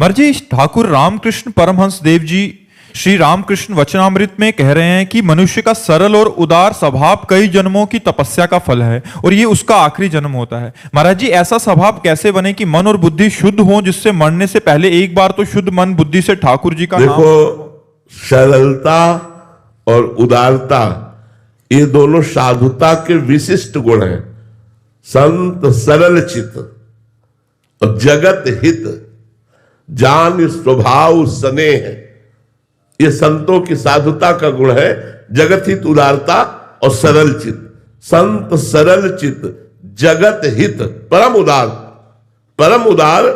महाराज जी, ठाकुर रामकृष्ण परमहंस देव जी श्री रामकृष्ण वचनामृत में कह रहे हैं कि मनुष्य का सरल और उदार स्वभाव कई जन्मों की तपस्या का फल है और ये उसका आखिरी जन्म होता है। महाराज जी, ऐसा स्वभाव कैसे बने कि मन और बुद्धि शुद्ध हो, जिससे मरने से पहले एक बार तो शुद्ध मन बुद्धि से ठाकुर जी का देखो, सरलता और उदारता ये दोनों साधुता के विशिष्ट गुण हैं। संत सरल चित और जगत हित जान स्वभाव स्नेह, ये संतों की साधुता का गुण है। जगत हित उदारता और सरल चित। संत सरल चित जगत हित परम उदार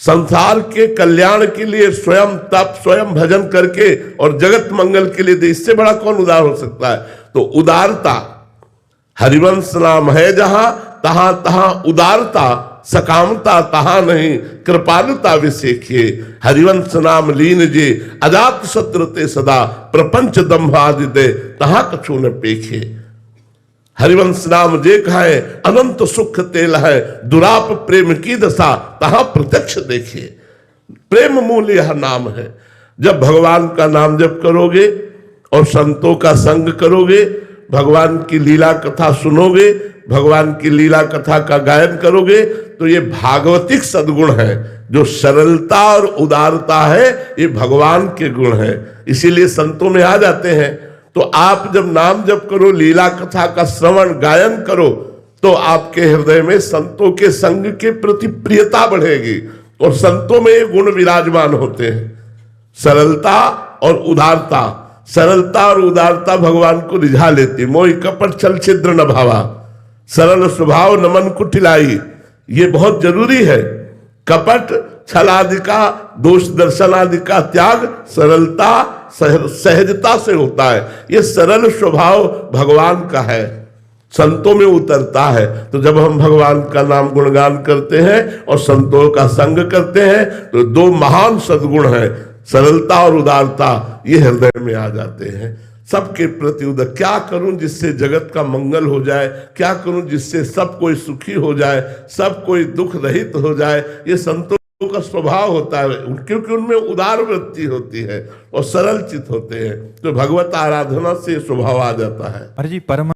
संसार के कल्याण के लिए स्वयं तप स्वयं भजन करके और जगत मंगल के लिए दे, इससे बड़ा कौन उदार हो सकता है। तो उदारता, हरिवंश नाम है जहां तहां तहां उदारता, सकामता तहां नहीं कृपालुता विशेखिए। हरिवंश नाम लीन जे अजात शत्रु ते सदा, प्रपंच दम्भादि दे तहां कछु न पेखे। हरिवंश नाम जे कहे अनंत सुख तेल है, दुराप प्रेम की दशा तहां प्रत्यक्ष देखे। प्रेम मूल यह नाम है। जब भगवान का नाम जप करोगे और संतों का संग करोगे, भगवान की लीला कथा सुनोगे, भगवान की लीला कथा का गायन करोगे, तो ये भागवतिक सद्गुण है। जो सरलता और उदारता है ये भगवान के गुण है, इसीलिए संतों में आ जाते हैं। तो आप जब नाम जप करो, लीला कथा का श्रवण गायन करो, तो आपके हृदय में संतों के संग के प्रति प्रियता बढ़ेगी और संतों में ये गुण विराजमान होते हैं। सरलता और उदारता, सरलता और उदारता भगवान को रिझा लेती। मोहि कपट छल छिद्र न भावा, सरल स्वभाव न मन कुटिलाई। ये बहुत जरूरी है। कपट छल आदि का, दोष दर्शन आदि का त्याग सरलता सहजता से होता है। ये सरल स्वभाव भगवान का है, संतों में उतरता है। तो जब हम भगवान का नाम गुणगान करते हैं और संतों का संग करते हैं, तो दो महान सद्गुण हैं, सरलता और उदारता, ये हृदय में आ जाते हैं। सबके प्रति उदार, क्या करूं जिससे जगत का मंगल हो जाए, क्या करूं जिससे सब कोई सुखी हो जाए, सब कोई दुख रहित हो जाए, ये संतों का स्वभाव होता है, क्योंकि उनमें उदार वृत्ति होती है और सरल चित होते हैं। तो भगवत आराधना से स्वभाव आ जाता है। अरे जी, परम